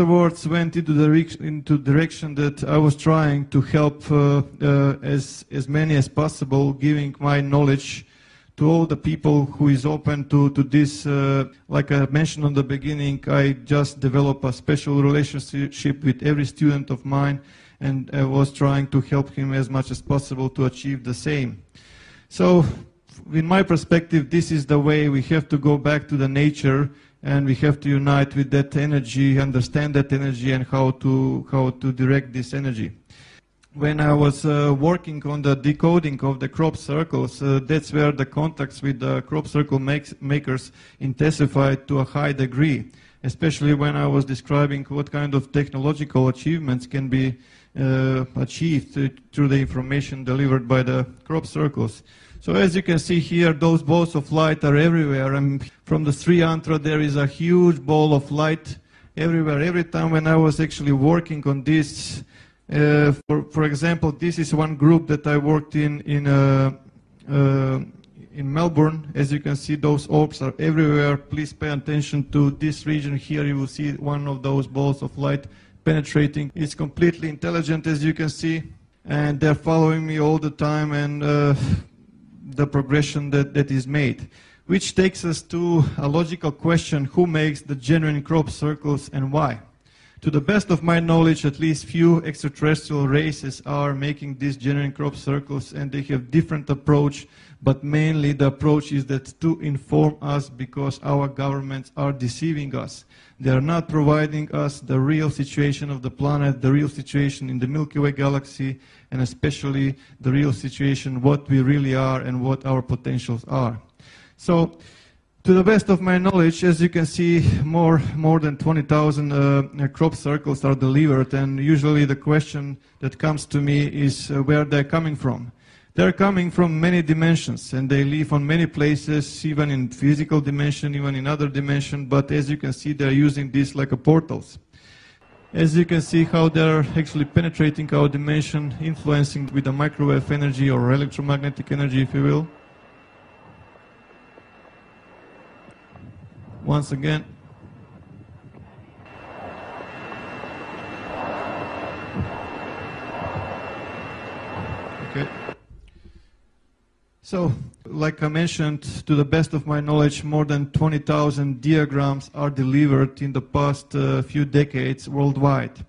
Afterwards went into direction that I was trying to help as many as possible, giving my knowledge to all the people who is open to this. Like I mentioned on the beginning, I just developed a special relationship with every student of mine, and I was trying to help him as much as possible to achieve the same. So, in my perspective, this is the way we have to go back to the nature, and we have to unite with that energy, understand that energy, and how to direct this energy. When I was working on the decoding of the crop circles, that's where the contacts with the crop circle makers intensified to a high degree, especially when I was describing what kind of technological achievements can be achieved through the information delivered by the crop circles. So as you can see here, those balls of light are everywhere, and from the Sri Yantra there is a huge ball of light everywhere. Every time when I was actually working on this, for example, this is one group that I worked in Melbourne. As you can see, those orbs are everywhere. Please pay attention to this region here. You will see one of those balls of light penetrating. It's completely intelligent, as you can see, and they're following me all the time, and the progression that is made. Which takes us to a logical question: who makes the genuine crop circles and why? To the best of my knowledge, at least few extraterrestrial races are making these genuine crop circles, and they have different approach, but mainly the approach is that to inform us, because our governments are deceiving us. They are not providing us the real situation of the planet, the real situation in the Milky Way galaxy, and especially the real situation, what we really are and what our potentials are. So, to the best of my knowledge, as you can see, more than 20,000 crop circles are delivered, and usually the question that comes to me is where they're coming from. They're coming from many dimensions, and they live on many places, even in physical dimension, even in other dimension, but as you can see, they're using this like a portals. As you can see how they're actually penetrating our dimension, influencing with the microwave energy or electromagnetic energy, if you will. Once again. Okay. So, like I mentioned, to the best of my knowledge, more than 20,000 diagrams are delivered in the past few decades worldwide.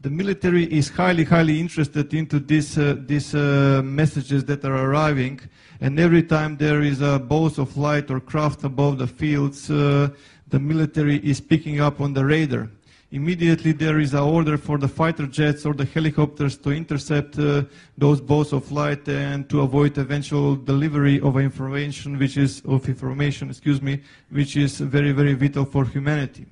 The military is highly interested into these messages that are arriving, and every time there is a balls of light or craft above the fields, the military is picking up on the radar. Immediately there is an order for the fighter jets or the helicopters to intercept those balls of light and to avoid eventual delivery of information, which is very vital for humanity.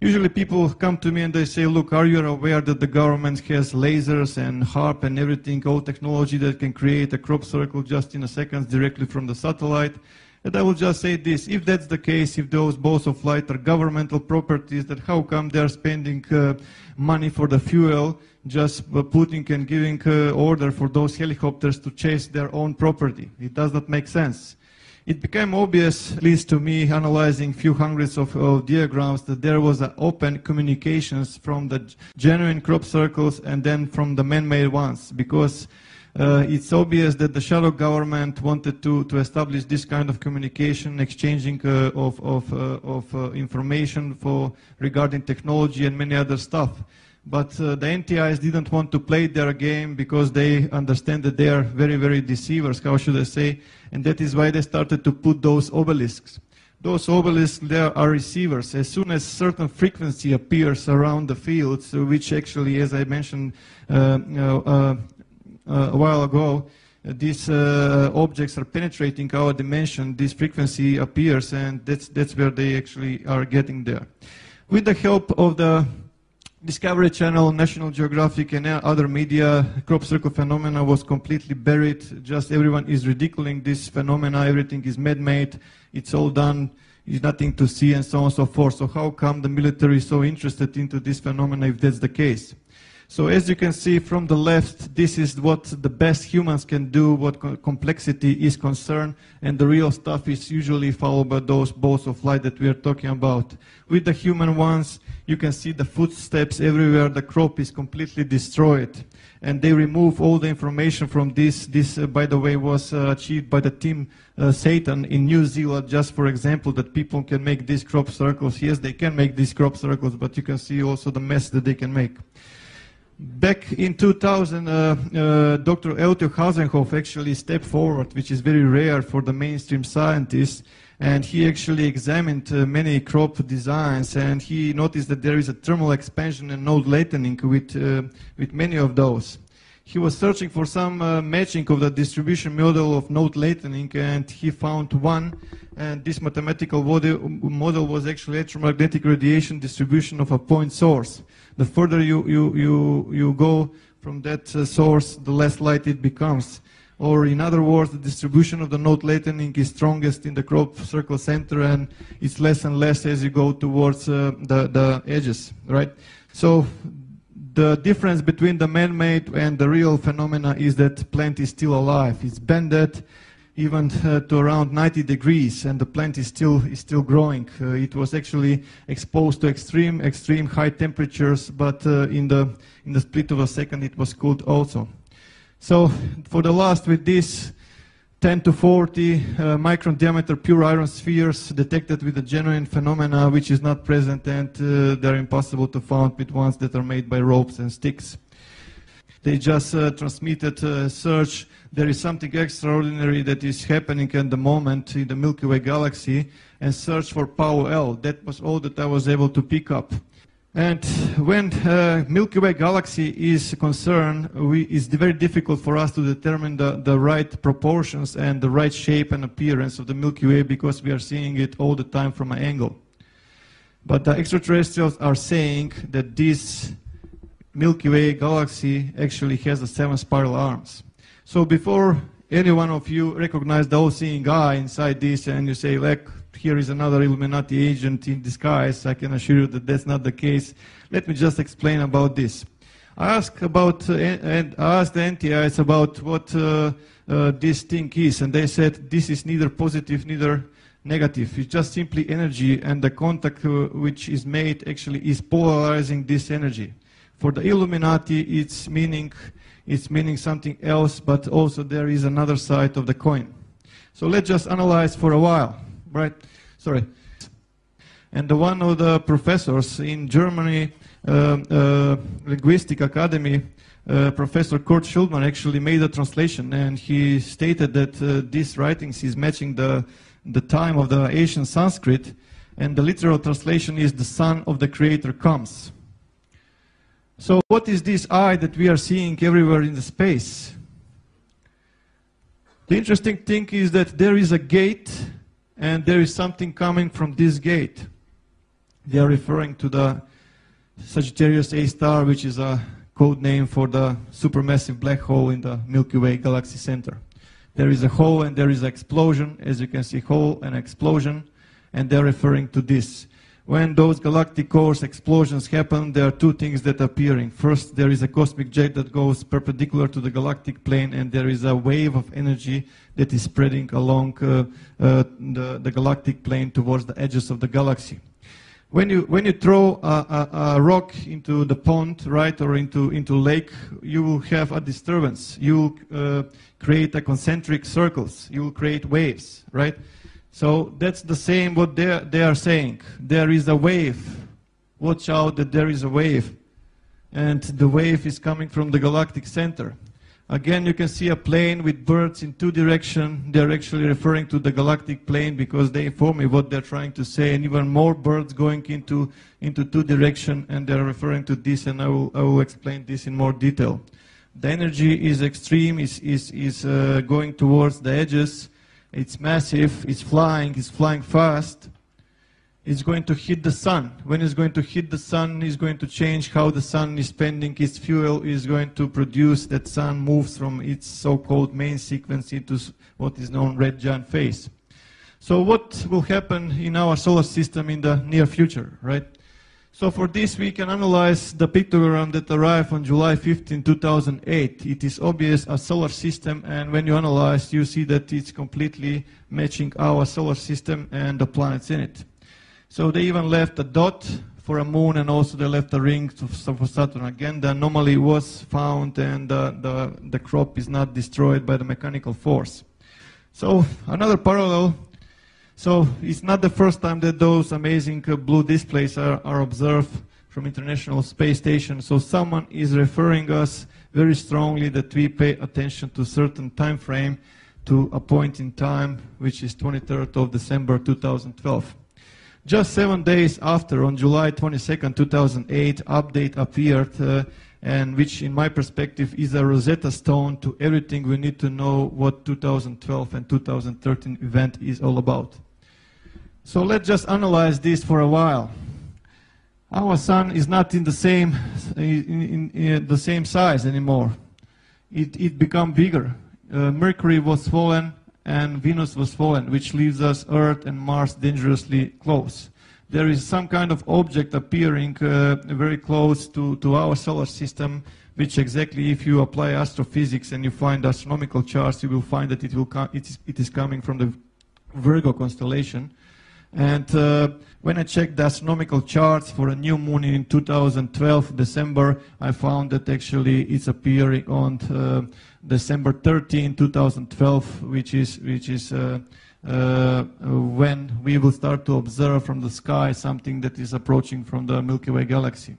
Usually people come to me and they say, look, are you aware that the government has lasers and HARP and everything, all technology that can create a crop circle just in a second directly from the satellite? And I will just say this: if that's the case, if those balls of light are governmental properties, then how come they're spending money for the fuel, just putting and giving order for those helicopters to chase their own property? It does not make sense. It became obvious, at least to me, analyzing few hundreds of diagrams, that there was an open communications from the genuine crop circles and then from the man-made ones, because it's obvious that the shadow government wanted to establish this kind of communication, exchanging of information regarding technology and many other stuff. But the NTIs didn't want to play their game because they understand that they are very deceivers, how should I say, and that is why they started to put those obelisks. Those obelisks, there are receivers. As soon as certain frequency appears around the fields, which actually, as I mentioned a while ago, these objects are penetrating our dimension, this frequency appears, and that's where they actually are getting there. With the help of the Discovery Channel, National Geographic, and other media, crop circle phenomena was completely buried. Just everyone is ridiculing this phenomena, everything is man-made, it's all done, there's nothing to see, and so on and so forth. So how come the military is so interested into this phenomena if that's the case? So as you can see from the left, this is what the best humans can do, what complexity is concerned, and the real stuff is usually followed by those balls of light that we are talking about. With the human ones, you can see the footsteps everywhere, the crop is completely destroyed, and they remove all the information from this. This, by the way, was achieved by the team Satan in New Zealand, just for example, that people can make these crop circles. Yes, they can make these crop circles, but you can see also the mess that they can make. Back in 2000, Dr. Eltio Hasenhoff actually stepped forward, which is very rare for the mainstream scientists, and he actually examined many crop designs, and he noticed that there is a thermal expansion and node lightening with many of those. He was searching for some matching of the distribution model of node lightening, and he found one, and this mathematical model was actually electromagnetic radiation distribution of a point source. The further you go from that source, the less light it becomes. Or in other words, the distribution of the node lightening is strongest in the crop circle center, and it's less and less as you go towards the edges, right? So the difference between the man-made and the real phenomena is that plant is still alive. It's bended even to around 90 degrees, and the plant is still growing. It was actually exposed to extreme high temperatures, but in the split of a second it was cooled also. So for the last, with this 10 to 40 micron diameter pure iron spheres detected with a genuine phenomena which is not present, and they're impossible to find with ones that are made by ropes and sticks. They just transmitted search. There is something extraordinary that is happening at the moment in the Milky Way galaxy, and search for Power L. That was all that I was able to pick up. And when Milky Way galaxy is concerned, it's very difficult for us to determine the right proportions and the right shape and appearance of the Milky Way, because we are seeing it all the time from an angle. But the extraterrestrials are saying that this Milky Way galaxy actually has the 7 spiral arms. So before any one of you recognize the all-seeing eye inside this and you say, like, here is another Illuminati agent in disguise, I can assure you that that's not the case. Let me just explain about this. I asked the NTIs about what this thing is, and they said this is neither positive, neither negative. It's just simply energy, and the contact which is made actually is polarizing this energy. For the Illuminati, it's meaning something else, but also there is another side of the coin. So let's just analyze for a while, right? Sorry. And one of the professors in Germany, Linguistic Academy, Professor Kurt Schulman, actually made a translation, and he stated that these writings is matching the time of the ancient Sanskrit, and the literal translation is "the Son of the Creator comes." So what is this eye that we are seeing everywhere in the space? The interesting thing is that there is a gate, and there is something coming from this gate. They are referring to the Sagittarius A star, which is a code name for the supermassive black hole in the Milky Way galaxy center. There is a hole and there is an explosion. As you can see, hole and explosion, and they're referring to this. When those galactic cores explosions happen, there are two things that are appearing. First, there is a cosmic jet that goes perpendicular to the galactic plane, and there is a wave of energy that is spreading along the galactic plane towards the edges of the galaxy. When you throw a rock into the pond, right, or into lake, you will have a disturbance. You will create a concentric circles. You will create waves, right? So that's the same what they are saying. There is a wave. Watch out that there is a wave. And the wave is coming from the galactic center. Again, you can see a plane with birds in two directions. They're actually referring to the galactic plane because they inform me what they're trying to say. And even more birds going into two directions, and they're referring to this, and I will explain this in more detail. The energy is extreme, is going towards the edges. It's massive, it's flying fast. It's going to hit the sun. When it's going to hit the sun, it's going to change how the sun is spending its fuel, is going to produce that sun moves from its so-called main sequence into what is known red giant phase. So what will happen in our solar system in the near future, right? So for this we can analyze the pictogram that arrived on July 15, 2008. It is obvious a solar system, and when you analyze you see that it's completely matching our solar system and the planets in it. So they even left a dot for a moon, and also they left a ring for Saturn. Again, the anomaly was found, and the crop is not destroyed by the mechanical force. So another parallel. So it's not the first time that those amazing blue displays are observed from International Space Station. So someone is referring us very strongly that we pay attention to a certain time frame, to a point in time, which is 23rd of December 2012. Just 7 days after, on July 22nd, 2008, update appeared, and which in my perspective is a Rosetta Stone to everything we need to know what 2012 and 2013 event is all about. So let's just analyze this for a while. Our sun is not in the same size anymore. It become bigger. Mercury was fallen and Venus was fallen, which leaves us Earth and Mars dangerously close. There is some kind of object appearing very close to our solar system, which exactly, if you apply astrophysics and you find astronomical charts, you will find that it is coming from the Virgo constellation. And when I checked the astronomical charts for a new moon in 2012, December, I found that actually it's appearing on December 13, 2012, which is when we will start to observe from the sky something that is approaching from the Milky Way galaxy.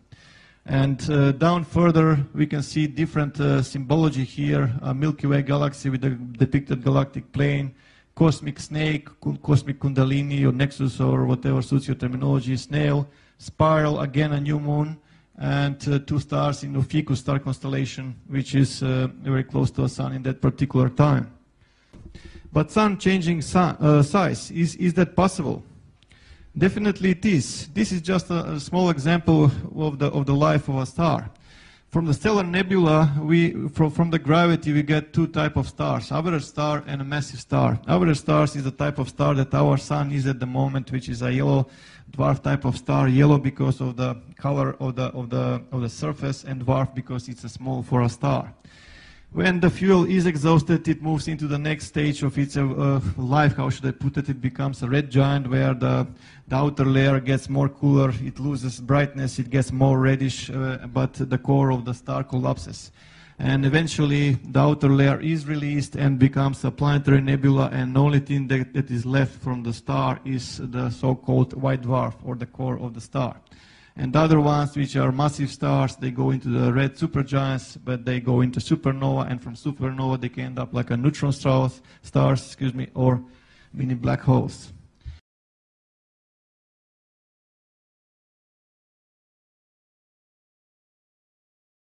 And down further, we can see different symbology here, a Milky Way galaxy with the depicted galactic plane, cosmic snake, cosmic kundalini or nexus or whatever suits your terminology, snail, spiral, again a new moon, and two stars in the Ficus star constellation, which is very close to the sun in that particular time. But sun changing size, is that possible? Definitely it is. This is just a small example of the life of a star. From the stellar nebula, from the gravity, we get two types of stars, average star and a massive star. Average stars is the type of star that our sun is at the moment, which is a yellow dwarf type of star. Yellow because of the color of the surface, and dwarf because it's a small for a star. When the fuel is exhausted, it moves into the next stage of its life. How should I put it? It becomes a red giant, where the outer layer gets more cooler, it loses brightness, it gets more reddish, but the core of the star collapses. And eventually, the outer layer is released and becomes a planetary nebula, and the only thing that is left from the star is the so-called white dwarf, or the core of the star. And the other ones, which are massive stars, they go into the red supergiants, but they go into supernova, and from supernova they can end up like a neutron stars, or mini black holes.